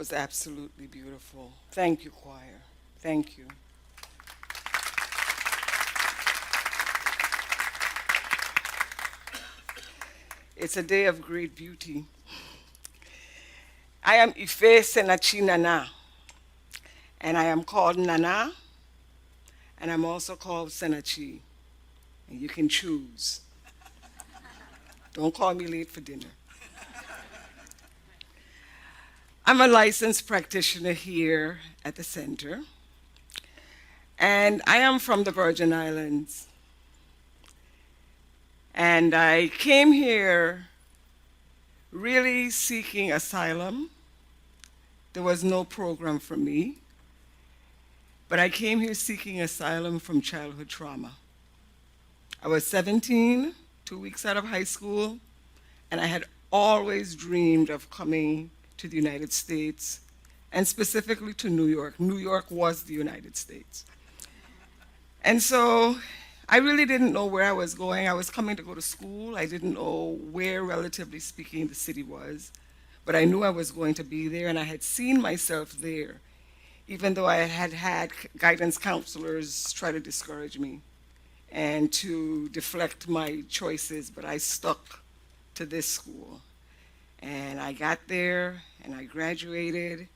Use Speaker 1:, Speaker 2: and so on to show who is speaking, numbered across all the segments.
Speaker 1: was absolutely beautiful. Thank you, choir. Thank you. It's a day of great beauty. I am Ifesinachi Naana, and I am called Naana, and I'm also called Senachi. And you can choose. Don't call me late for dinner. I'm a licensed practitioner here at the center, and I am from the Virgin Islands. And I came here really seeking asylum. There was no program for me, but I came here seeking asylum from childhood trauma. I was 17, 2 weeks out of high school, and I had always dreamed of coming to the United States, and specifically to New York. New York was the United States. And so I really didn't know where I was going. I was coming to go to school. I didn't know where, relatively speaking, the city was, but I knew I was going to be there, and I had seen myself there, even though I had had guidance counselors try to discourage me and to deflect my choices, but I stuck to this school. And I got there, and I graduated,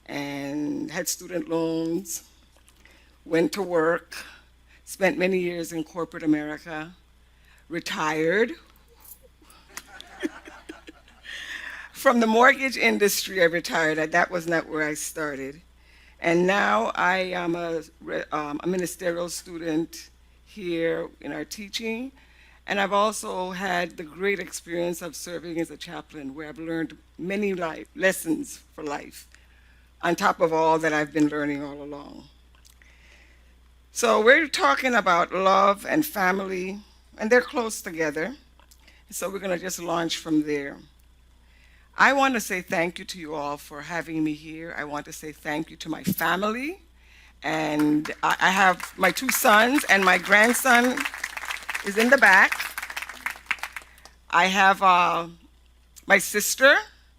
Speaker 1: and had student loans, went to work, spent many years in corporate America, retired. From the mortgage industry, I retired. That was not where I started. And now I am a ministerial student here in our teaching. And I've also had the great experience of serving as a chaplain, where I've learned many lessons for life, on top of all that I've been learning all along. So we're talking about love and family, and they're close together. So we're going to just launch from there. I want to say thank you to you all for having me here. I want to say thank you to my family. And I have my 2 sons, and my grandson is in the back. I have my sister,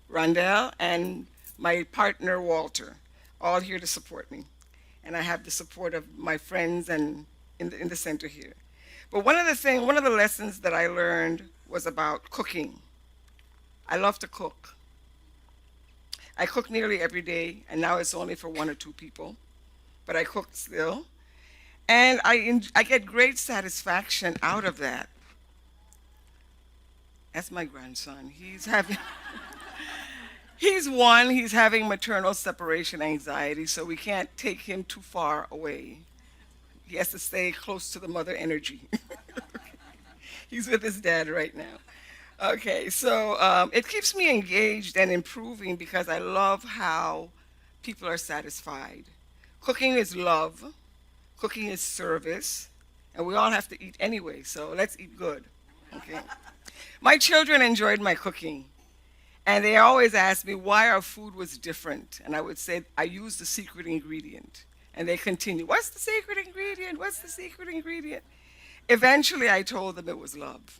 Speaker 1: Rondell, and my partner, Walter, all here to support me. And I have the support of my friends and in the center here. But one of the lessons that I learned was about cooking. I love to cook. I cook nearly every day, and now it's only for 1 or 2 people, but I cook still. And I get great satisfaction out of that. That's my grandson. He's 1, he's having maternal separation anxiety, so we can't take him too far away. He has to stay close to the mother energy. He's with his dad right now. Okay, so it keeps me engaged and improving because I love how people are satisfied. Cooking is love. Cooking is service, and we all have to eat anyway, so let's eat good, okay? My children enjoyed my cooking, and they always asked me why our food was different, and I would say, I used the secret ingredient, and they continue, what's the secret ingredient? What's the secret ingredient? Eventually, I told them it was love.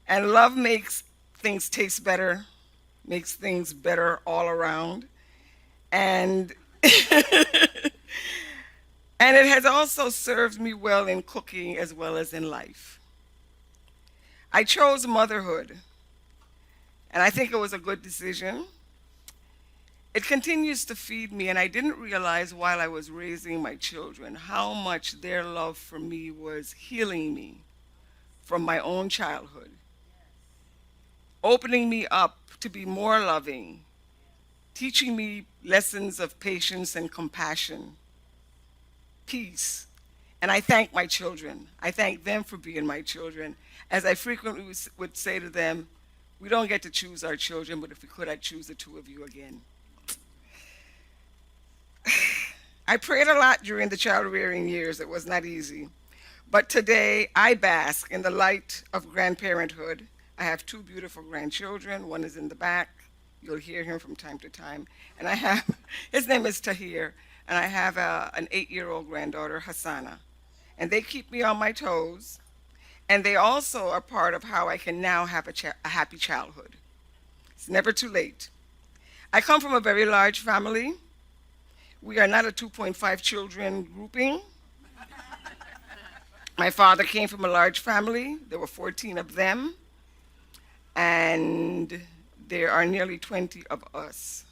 Speaker 1: And love makes things taste better, makes things better all around, and and it has also served me well in cooking as well as in life. I chose motherhood, and I think it was a good decision. It continues to feed me, and I didn't realize while I was raising my children how much their love for me was healing me from my own childhood, opening me up to be more loving, teaching me lessons of patience and compassion, peace. And I thank my children. I thank them for being my children. As I frequently would say to them, we don't get to choose our children, but if we could, I'd choose the 2 of you again. I prayed a lot during the child-rearing years. It was not easy. But today, I bask in the light of grandparenthood. I have 2 beautiful grandchildren. One is in the back. You'll hear him from time to time. And I have, his name is Tahir, and I have an 8-year-old granddaughter, Hassana. And they keep me on my toes, and they also are part of how I can now have a happy childhood. It's never too late. I come from a very large family. We are not a 2.5 children grouping. My father came from a large family. There were 14 of them, and there are nearly 20 of us.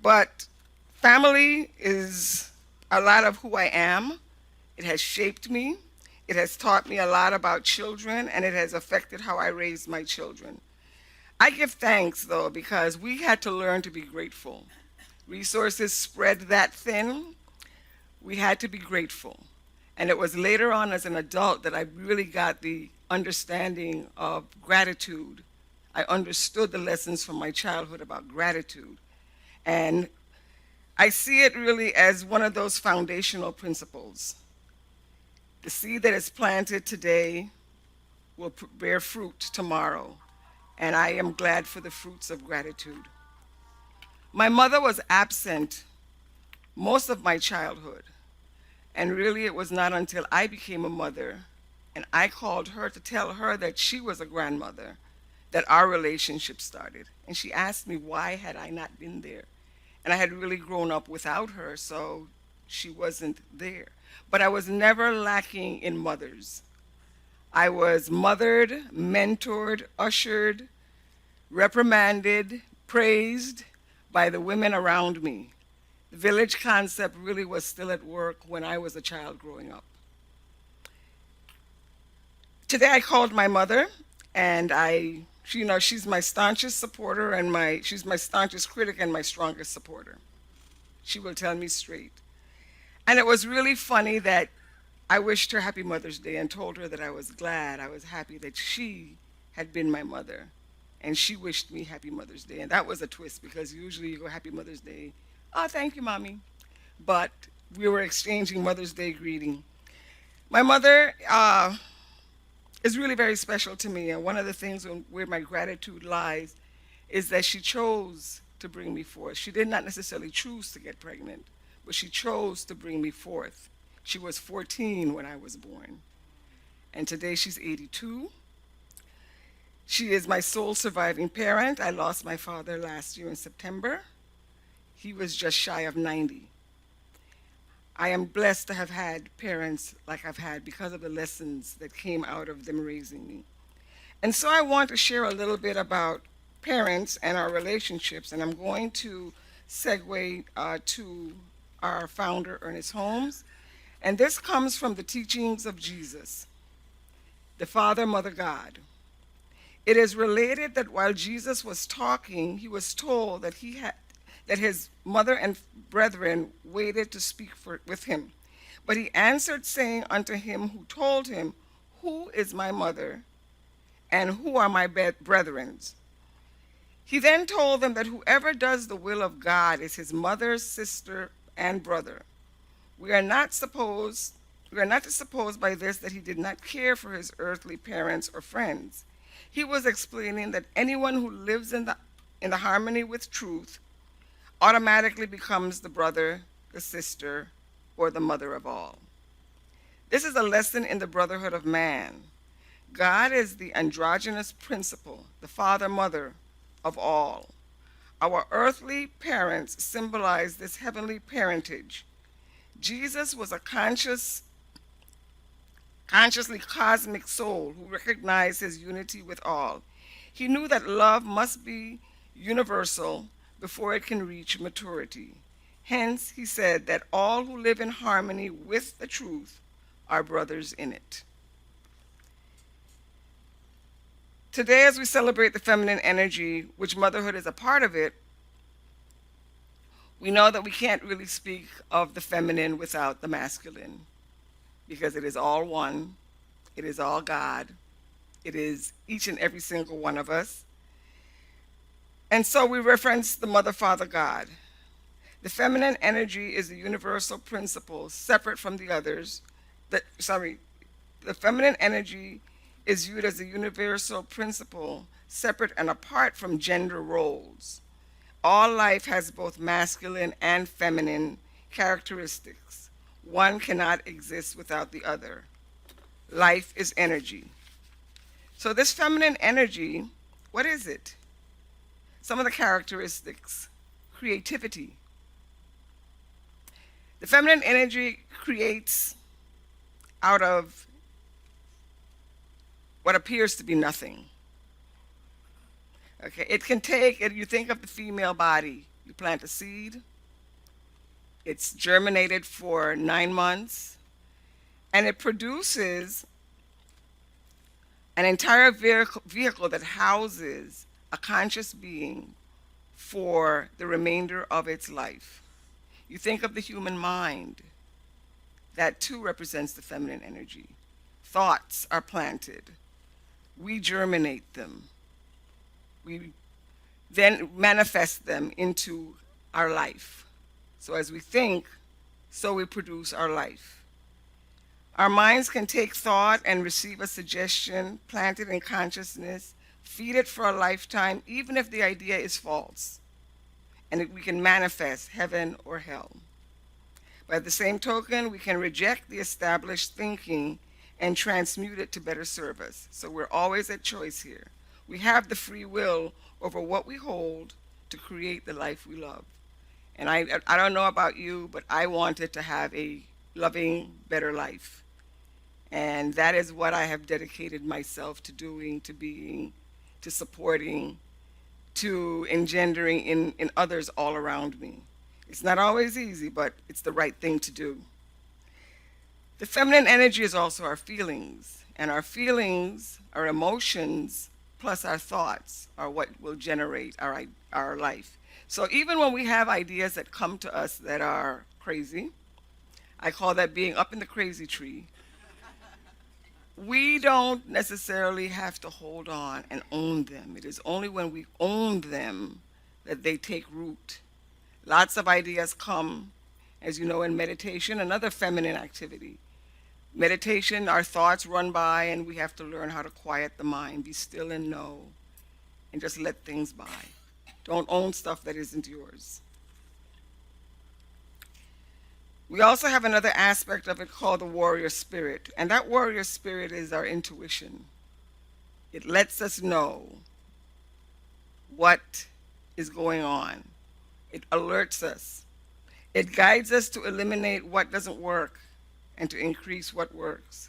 Speaker 1: But family is a lot of who I am. It has shaped me. It has taught me a lot about children, and it has affected how I raise my children. I give thanks, though, because we had to learn to be grateful. Resources spread that thin. We had to be grateful. And it was later on as an adult that I really got the understanding of gratitude. I understood the lessons from my childhood about gratitude. And I see it really as one of those foundational principles. The seed that is planted today will bear fruit tomorrow, and I am glad for the fruits of gratitude. My mother was absent most of my childhood, and really it was not until I became a mother and I called her to tell her that she was a grandmother that our relationship started. And she asked me why had I not been there. And I had really grown up without her, so she wasn't there. But I was never lacking in mothers. I was mothered, mentored, ushered, reprimanded, praised by the women around me. The village concept really was still at work when I was a child growing up. Today I called my mother, and she's my staunchest supporter and she's my staunchest critic and my strongest supporter. She will tell me straight. And it was really funny that I wished her Happy Mother's Day and told her that I was glad, I was happy that she had been my mother. And she wished me Happy Mother's Day. And that was a twist because usually you go Happy Mother's Day. Oh, thank you, Mommy. But we were exchanging Mother's Day greeting. My mother is really very special to me. And one of the things where my gratitude lies is that she chose to bring me forth. She did not necessarily choose to get pregnant, but she chose to bring me forth. She was 14 when I was born. And today she's 82. She is my sole surviving parent. I lost my father last year in September. He was just shy of 90. I am blessed to have had parents like I've had because of the lessons that came out of them raising me. And so I want to share a little bit about parents and our relationships, and I'm going to segue to our founder, Ernest Holmes. And this comes from the teachings of Jesus, the Father, Mother, God. It is related that while Jesus was talking, he was told that that his mother and brethren waited to speak with him. But he answered, saying unto him who told him, Who is my mother, and who are my brethren? He then told them that whoever does the will of God is his mother, sister, and brother. We are not to suppose by this that he did not care for his earthly parents or friends. He was explaining that anyone who lives in the harmony with truth automatically becomes the brother, the sister, or the mother of all. This is a lesson in the brotherhood of man. God is the androgynous principle, the father, mother of all. Our earthly parents symbolize this heavenly parentage. Jesus was a consciously cosmic soul who recognized his unity with all. He knew that love must be universal before it can reach maturity. Hence, he said that all who live in harmony with the truth are brothers in it. Today, as we celebrate the feminine energy, which motherhood is a part of it, we know that we can't really speak of the feminine without the masculine, because it is all one, it is all God, it is each and every single one of us. And so we reference the Mother, Father, God. The feminine energy is a universal principle separate from the others. The feminine energy is viewed as a universal principle separate and apart from gender roles. All life has both masculine and feminine characteristics. One cannot exist without the other. Life is energy. So this feminine energy, what is it? Some of the characteristics: creativity. The feminine energy creates out of what appears to be nothing. Okay, it can take, if you think of the female body, you plant a seed, it's germinated for 9 months, and it produces an entire vehicle that houses a conscious being for the remainder of its life. You think of the human mind, that too represents the feminine energy. Thoughts are planted, we germinate them, we then manifest them into our life. So as we think, so we produce our life. Our minds can take thought and receive a suggestion, plant it in consciousness, feed it for a lifetime, even if the idea is false. And we can manifest heaven or hell. By the same token, we can reject the established thinking and transmute it to better serve us. So we're always at choice here. We have the free will over what we hold to create the life we love. And I don't know about you, but I wanted to have a loving, better life. And that is what I have dedicated myself to doing, to being, to supporting, to engendering in others all around me. It's not always easy, but it's the right thing to do. The feminine energy is also our feelings, and our feelings, our emotions, plus our thoughts are what will generate our life. So even when we have ideas that come to us that are crazy, I call that being up in the crazy tree, we don't necessarily have to hold on and own them. It is only when we own them that they take root. Lots of ideas come, as you know, in meditation, another feminine activity. Meditation, our thoughts run by, and we have to learn how to quiet the mind, be still and know, and just let things by. Don't own stuff that isn't yours. We also have another aspect of it called the warrior spirit, and that warrior spirit is our intuition. It lets us know what is going on. It alerts us. It guides us to eliminate what doesn't work and to increase what works.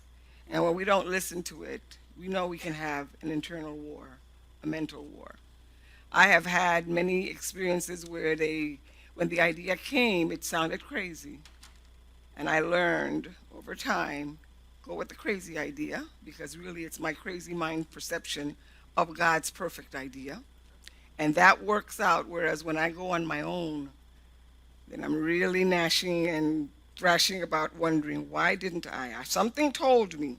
Speaker 1: And when we don't listen to it, we know we can have an internal war, a mental war. I have had many experiences where when the idea came, it sounded crazy. And I learned over time, go with the crazy idea, because really it's my crazy mind perception of God's perfect idea. And that works out, whereas when I go on my own, then I'm really gnashing and thrashing about, wondering, why didn't I? Something told me.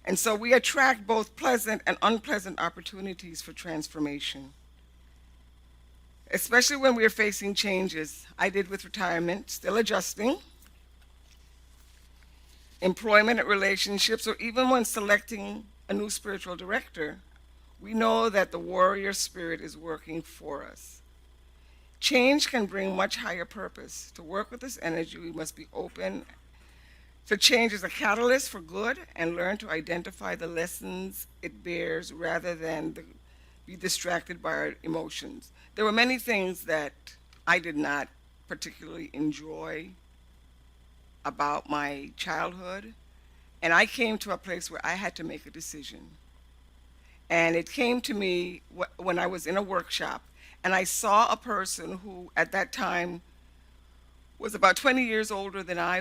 Speaker 1: And so we attract both pleasant and unpleasant opportunities for transformation, especially when we're facing changes. I did with retirement, still adjusting, employment and relationships, or even when selecting a new spiritual director, we know that the warrior spirit is working for us. Change can bring much higher purpose. To work with this energy, we must be open to change as a catalyst for good and learn to identify the lessons it bears rather than be distracted by our emotions. There were many things that I did not particularly enjoy about my childhood, and I came to a place where I had to make a decision. And it came to me when I was in a workshop, and I saw a person who at that time was about 20 years older than I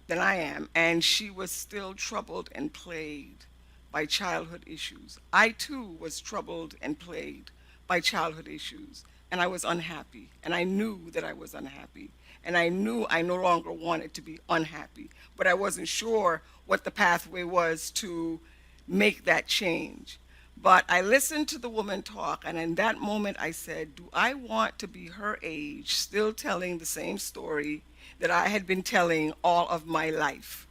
Speaker 1: am, and she was still troubled and plagued by childhood issues. I too was troubled and plagued by childhood issues, and I was unhappy, and I knew that I was unhappy, and I knew I no longer wanted to be unhappy, but I wasn't sure what the pathway was to make that change. But I listened to the woman talk, and in that moment I said, do I want to be her age, still telling the same story that I had been telling all of my life?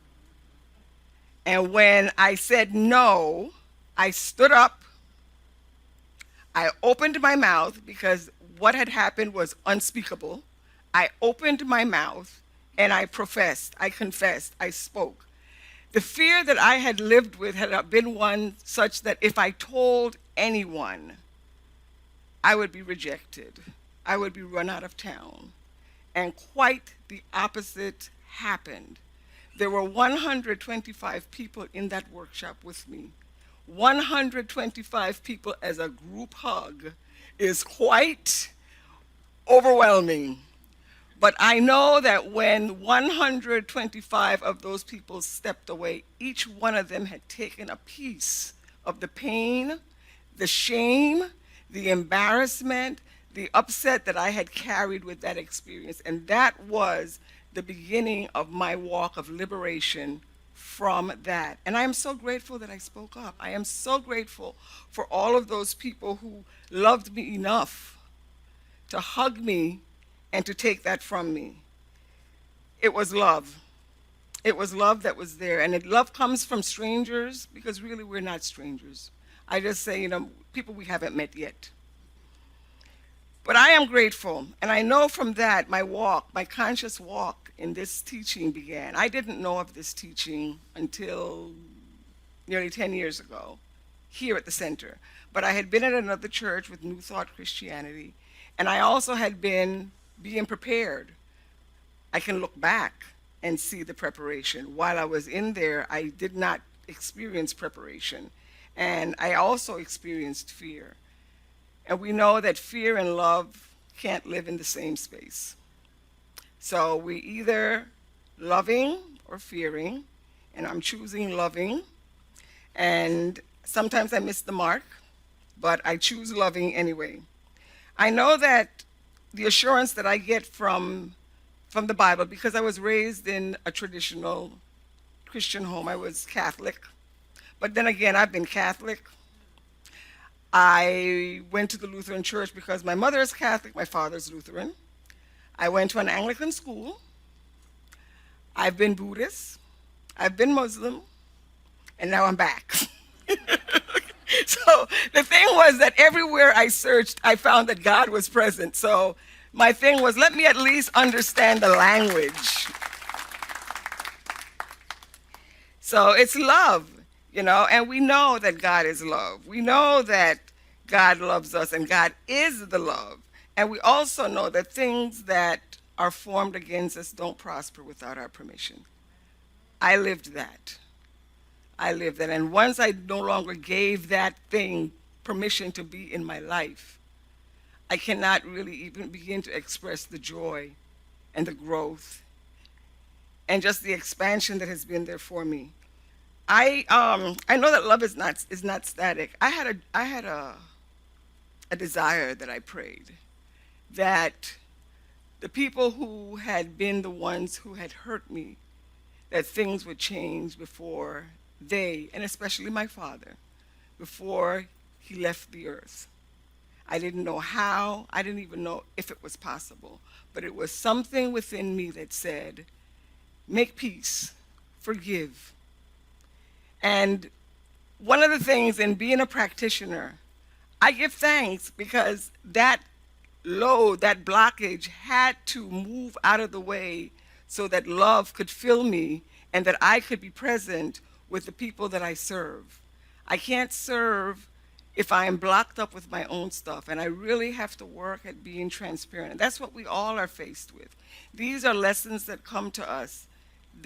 Speaker 1: And when I said no, I stood up, I opened my mouth, because what had happened was unspeakable. I opened my mouth and I professed, I confessed, I spoke. The fear that I had lived with had been one such that if I told anyone, I would be rejected. I would be run out of town. And quite the opposite happened. There were 125 people in that workshop with me. 125 people as a group hug is quite overwhelming. But I know that when 125 of those people stepped away, each one of them had taken a piece of the pain, the shame, the embarrassment, the upset that I had carried with that experience. And that was the beginning of my walk of liberation from that. And I am so grateful that I spoke up. I am so grateful for all of those people who loved me enough to hug me and to take that from me. It was love. It was love that was there. And love comes from strangers, because really we're not strangers. I just say, people we haven't met yet. But I am grateful. And I know from that, my walk, my conscious walk in this teaching began. I didn't know of this teaching until nearly 10 years ago, here at the center. But I had been at another church with New Thought Christianity, and I also had been being prepared. I can look back and see the preparation. While I was in there, I did not experience preparation. And I also experienced fear. And we know that fear and love can't live in the same space. So we either loving or fearing, and I'm choosing loving. And sometimes I miss the mark, but I choose loving anyway. I know that the assurance that I get from the Bible, because I was raised in a traditional Christian home. I was Catholic. But then again, I've been Catholic. I went to the Lutheran church because my mother is Catholic, my father's Lutheran. I went to an Anglican school. I've been Buddhist. I've been Muslim. And now I'm back. So the thing was that everywhere I searched, I found that God was present. So my thing was, let me at least understand the language. So it's love, and we know that God is love. We know that God loves us and God is the love. And we also know that things that are formed against us don't prosper without our permission. I lived that. And once I no longer gave that thing permission to be in my life, I cannot really even begin to express the joy and the growth and just the expansion that has been there for me. I know that love is not static. I had a desire that I prayed that the people who had been the ones who had hurt me, that things would change before they, and especially my father, before he left the earth. I didn't know how, I didn't even know if it was possible, but it was something within me that said, make peace, forgive. And one of the things in being a practitioner, I give thanks because that load, that blockage had to move out of the way so that love could fill me and that I could be present with the people that I serve. I can't serve if I am blocked up with my own stuff, and I really have to work at being transparent. And that's what we all are faced with. These are lessons that come to us.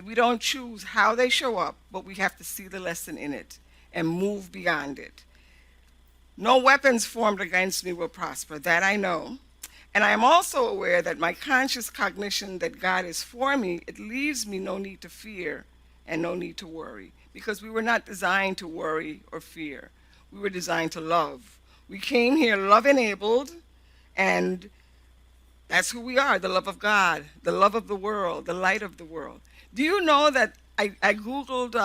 Speaker 1: We don't choose how they show up, but we have to see the lesson in it and move beyond it. No weapons formed against me will prosper, that I know. And I am also aware that my conscious cognition that God is for me, it leaves me no need to fear and no need to worry, because we were not designed to worry or fear. We were designed to love. We came here love-enabled, and that's who we are, the love of God, the love of the world, the light of the world. Do you know that I Googled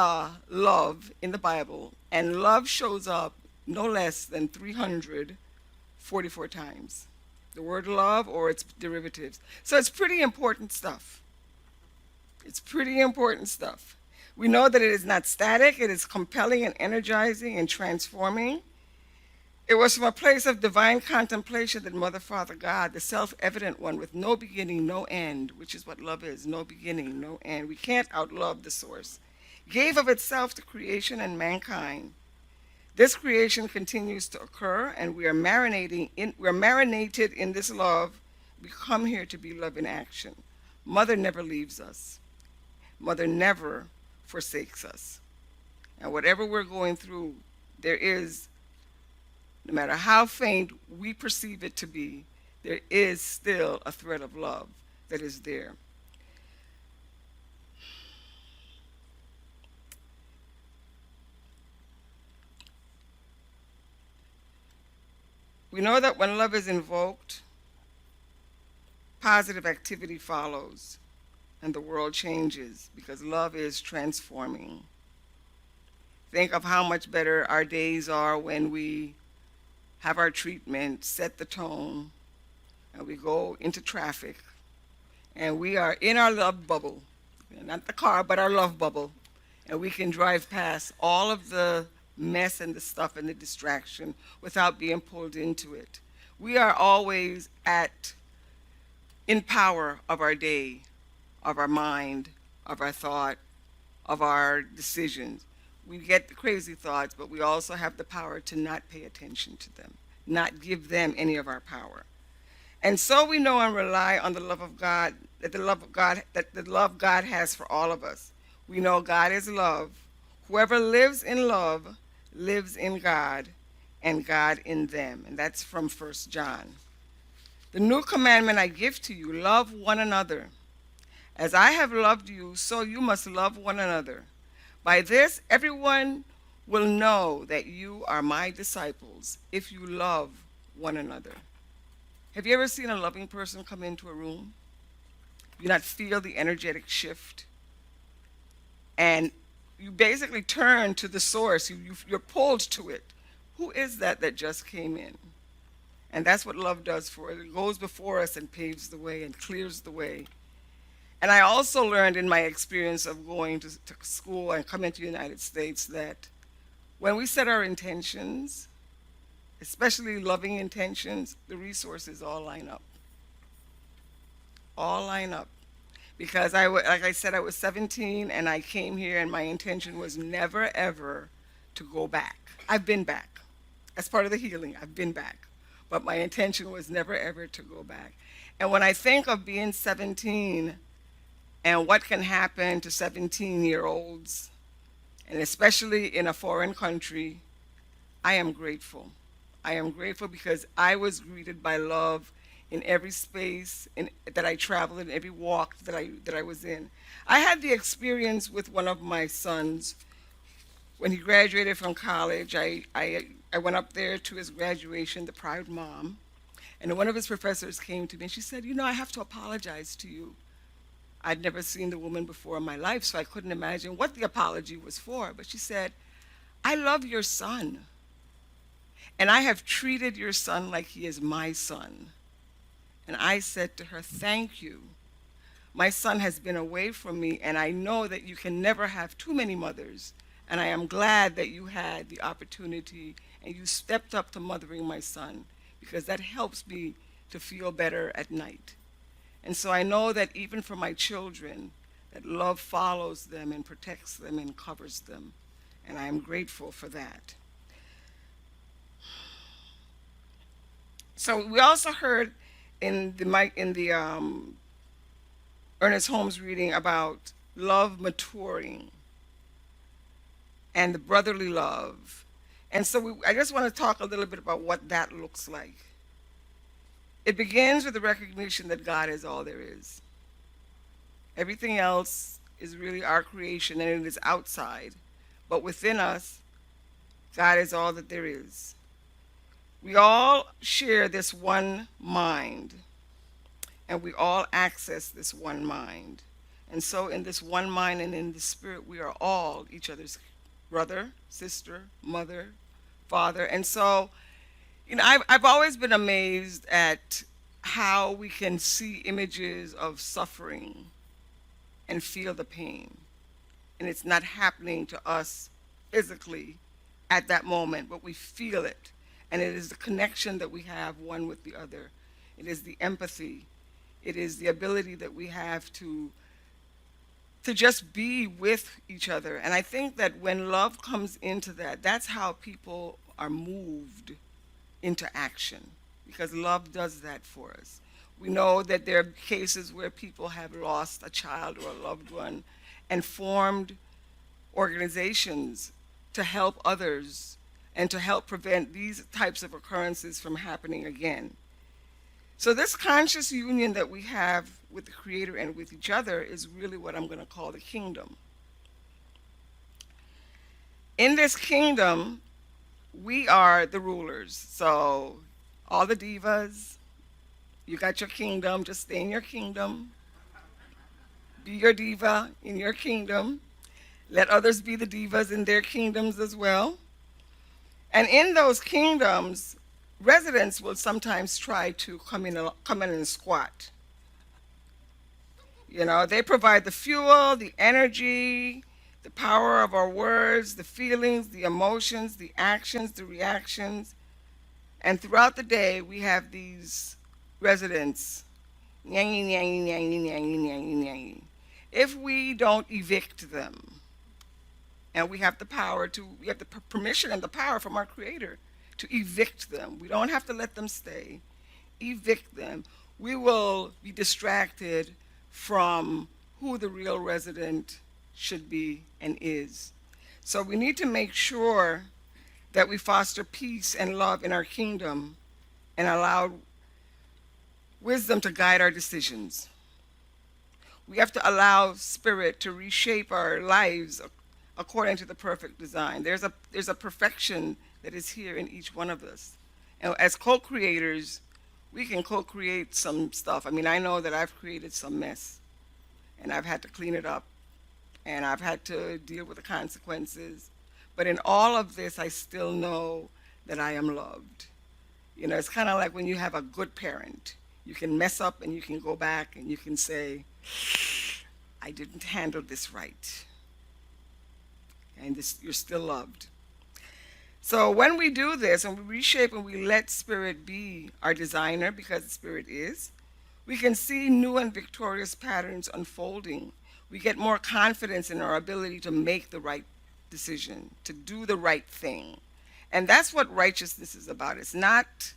Speaker 1: love in the Bible, and love shows up no less than 344 times. The word love or its derivatives. So it's pretty important stuff. It's pretty important stuff. We know that it is not static, it is compelling and energizing and transforming. It was from a place of divine contemplation that Mother, Father, God, the self-evident one with no beginning, no end, which is what love is, no beginning, no end. We can't outlove the source. Gave of itself to creation and mankind This creation continues to occur, and we're marinated in this love. We come here to be love in action. Mother never leaves us. Mother never forsakes us. And whatever we're going through, there is, no matter how faint we perceive it to be, there is still a thread of love that is there. We know that when love is invoked, positive activity follows and the world changes because love is transforming. Think of how much better our days are when we have our treatment, set the tone, and we go into traffic and we are in our love bubble, not the car, but our love bubble, and we can drive past all of the mess and the stuff and the distraction without being pulled into it. We are always in power of our day, of our mind, of our thought, of our decisions. We get the crazy thoughts, but we also have the power to not pay attention to them, not give them any of our power. And so we know and rely on the love of God, that the love God has for all of us. We know God is love. Whoever lives in love lives in God and God in them. And that's from 1 John. The new commandment I give to you, love one another. As I have loved you, so you must love one another. By this, everyone will know that you are my disciples if you love one another. Have you ever seen a loving person come into a room? You not feel the energetic shift? And you basically turn to the source. You're pulled to it. Who is that just came in? And that's what love does for us. It goes before us and paves the way and clears the way. And I also learned in my experience of going to school and coming to the United States that when we set our intentions, especially loving intentions, the resources all line up. All line up. Because like I said, I was 17 and I came here and my intention was never ever to go back. I've been back. As part of the healing, I've been back. But my intention was never ever to go back. And when I think of being 17 and what can happen to 17-year-olds, and especially in a foreign country, I am grateful. I am grateful because I was greeted by love in every space that I traveled, in every walk that I was in. I had the experience with one of my sons when he graduated from college. I went up there to his graduation, the proud mom, and one of his professors came to me and she said, "You know, I have to apologize to you." I'd never seen the woman before in my life, so I couldn't imagine what the apology was for. But she said, "I love your son. And I have treated your son like he is my son." And I said to her, "Thank you. My son has been away from me, and I know that you can never have too many mothers. And I am glad that you had the opportunity and you stepped up to mothering my son, because that helps me to feel better at night." And so I know that even for my children, that love follows them and protects them and covers them. And I am grateful for that. So we also heard in the Ernest Holmes reading about love maturing and the brotherly love. And so I just want to talk a little bit about what that looks like. It begins with the recognition that God is all there is. Everything else is really our creation and it is outside. But within us, God is all that there is. We all share this one mind, and we all access this one mind. And so in this one mind and in the spirit, we are all each other's brother, sister, mother, father. And so, I've always been amazed at how we can see images of suffering and feel the pain. And it's not happening to us physically at that moment, but we feel it. And it is the connection that we have one with the other. It is the empathy. It is the ability that we have to to just be with each other. And I think that when love comes into that, that's how people are moved into action, because love does that for us. We know that there are cases where people have lost a child or a loved one and formed organizations to help others and to help prevent these types of occurrences from happening again. So, this conscious union that we have with the Creator and with each other is really what I'm going to call the kingdom. In this kingdom, we are the rulers. So, all the divas, you got your kingdom, just stay in your kingdom. Be your diva in your kingdom. Let others be the divas in their kingdoms as well. And in those kingdoms, residents will sometimes try to come in and squat. You know, they provide the fuel, the energy, the power of our words, the feelings, the emotions, the actions, the reactions. And throughout the day, we have these residents, nyangy, nyangy, nyangy, nyangy, nyangy, nyangy. If we don't evict them, and we have the power to, we have the permission and the power from our Creator to evict them. We don't have to let them stay. Evict them. We will be distracted from who the real resident should be and is. So we need to make sure that we foster peace and love in our kingdom and allow wisdom to guide our decisions. We have to allow Spirit to reshape our lives according to the perfect design. There's a perfection that is here in each one of us. And as co-creators, we can co-create some stuff. I mean, I know that I've created some mess, and I've had to clean it up, and I've had to deal with the consequences. But in all of this, I still know that I am loved. You know, it's kind of like when you have a good parent. You can mess up and you can go back and you can say, I didn't handle this right. And this, you're still loved. So when we do this and we reshape and we let Spirit be our designer, because Spirit is, we can see new and victorious patterns unfolding. We get more confidence in our ability to make the right decision, to do the right thing. And that's what righteousness is about. It's not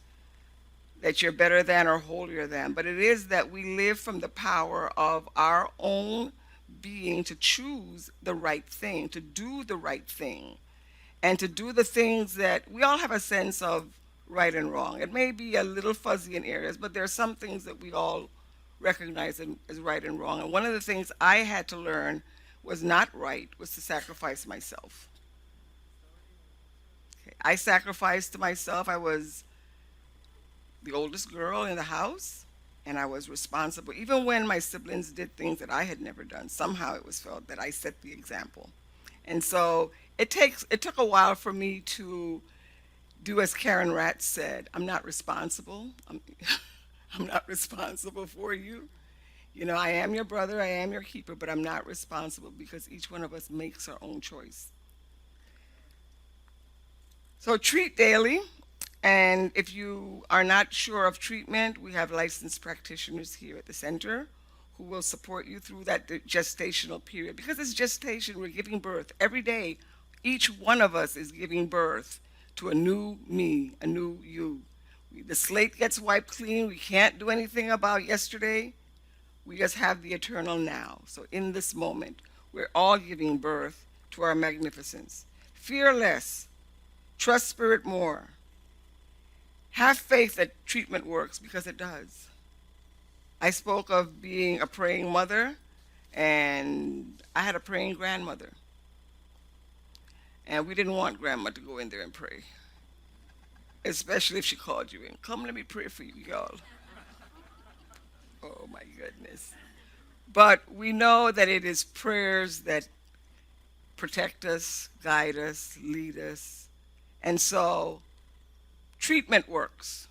Speaker 1: that you're better than or holier than, but it is that we live from the power of our own being to choose the right thing, to do the right thing, and to do the things that we all have a sense of right and wrong. It may be a little fuzzy in areas, but there are some things that we all recognize as right and wrong. And one of the things I had to learn was not right was to sacrifice myself. Okay. I sacrificed to myself. I was the oldest girl in the house, and I was responsible. Even when my siblings did things that I had never done, somehow it was felt that I set the example. And so it took a while for me to do as Karen Ratz said, I'm not responsible. I'm not responsible for you. You know, I am your brother, I am your keeper, but I'm not responsible because each one of us makes our own choice. So treat daily. And if you are not sure of treatment, we have licensed practitioners here at the center who will support you through that gestational period. Because it's gestation, we're giving birth. Every day, each one of us is giving birth to a new me, a new you. The slate gets wiped clean. We can't do anything about yesterday. We just have the eternal now. So in this moment, we're all giving birth to our magnificence. Fear less. Trust Spirit more. Have faith that treatment works, because it does. I spoke of being a praying mother, and I had a praying grandmother. And we didn't want grandma to go in there and pray, especially if she called you in. Come, let me pray for you, y'all. Oh, my goodness. But we know that it is prayers that protect us, guide us, lead us. And so treatment works.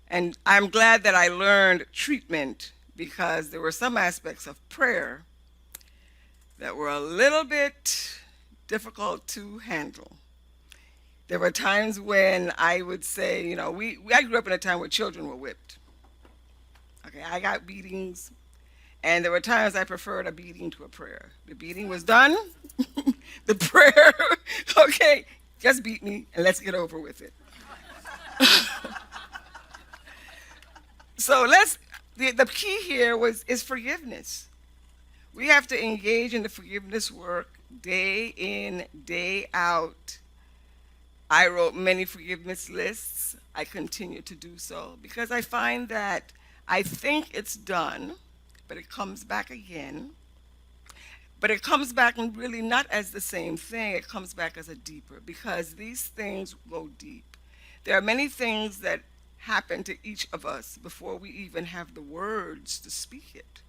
Speaker 1: And I'm glad that I learned treatment, because there were some aspects of prayer that were a little bit difficult to handle. There were times when I would say, you know, I grew up in a time where children were whipped. Okay, I got beatings, And there were times I preferred a beating to a prayer. The beating was done. The prayer, okay, just beat me and let's get over with it. So the key here is forgiveness. We have to engage in the forgiveness work day in, day out. I wrote many forgiveness lists. I continue to do so because I find that I think it's done, but it comes back again. But it comes back and really not as the same thing. It comes back as a deeper because these things go deep. There are many things that happen to each of us before we even have the words to speak it.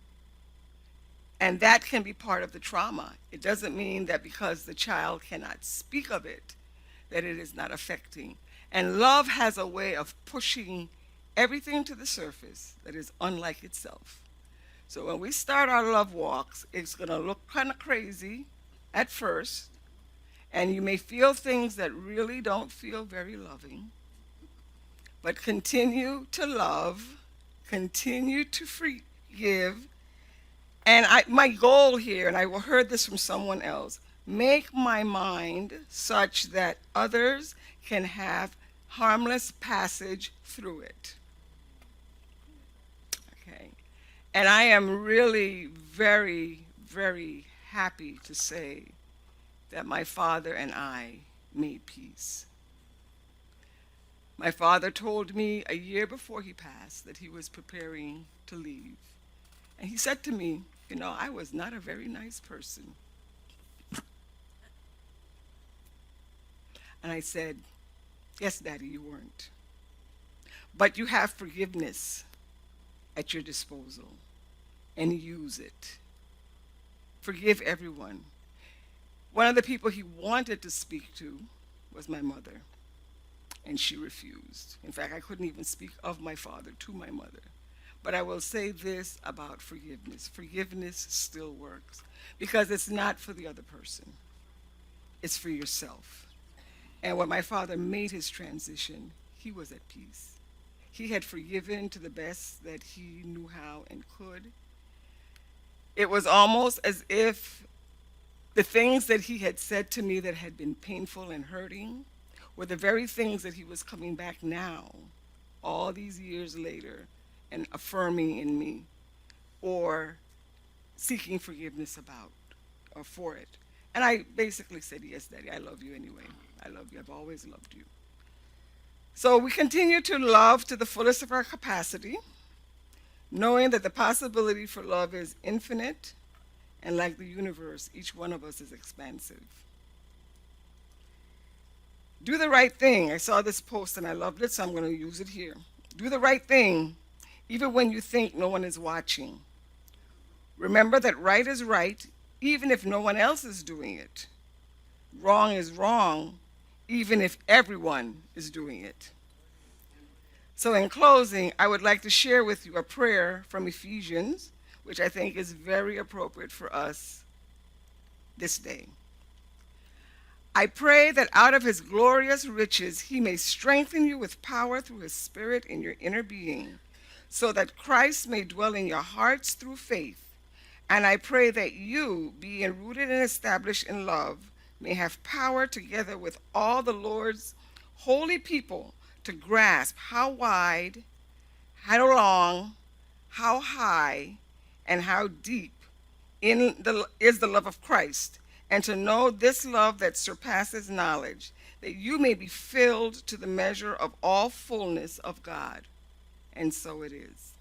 Speaker 1: And that can be part of the trauma. It doesn't mean that because the child cannot speak of it, that it is not affecting. And love has a way of pushing everything to the surface that is unlike itself. So when we start our love walks, it's going to look kind of crazy at first, and you may feel things that really don't feel very loving. But continue to love, continue to forgive. And my goal here, and I heard this from someone else, make my mind such that others can have harmless passage through it. Okay. And I am really very, very happy to say that my father and I made peace. My father told me a year before he passed that he was preparing to leave. And he said to me, you know, I was not a very nice person. And I said, yes, Daddy, you weren't. But you have forgiveness at your disposal, and use it. Forgive everyone. One of the people he wanted to speak to was my mother, and she refused. In fact, I couldn't even speak of my father to my mother. But I will say this about forgiveness. Forgiveness still works because it's not for the other person. It's for yourself. And when my father made his transition, he was at peace. He had forgiven to the best that he knew how and could. It was almost as if the things that he had said to me that had been painful and hurting were the very things that he was coming back now, all these years later, and affirming in me or seeking forgiveness about or for it. And I basically said, yes, Daddy, I love you anyway. I love you. I've always loved you. So we continue to love to the fullest of our capacity, knowing that the possibility for love is infinite, and like the universe, each one of us is expansive. Do the right thing. I saw this post and I loved it, so I'm going to use it here. Do the right thing, even when you think no one is watching. Remember that right is right, even if no one else is doing it. Wrong is wrong, even if everyone is doing it. So in closing, I would like to share with you a prayer from Ephesians, which I think is very appropriate for us this day. I pray that out of his glorious riches he may strengthen you with power through his Spirit in your inner being, so that Christ may dwell in your hearts through faith. And I pray that you, being rooted and established in love, may have power together with all the Lord's holy people to grasp how wide, how long, how high, and how deep is the love of Christ, and to know this love that surpasses knowledge, that you may be filled to the measure of all fullness of God. And so it is.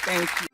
Speaker 1: Thank you.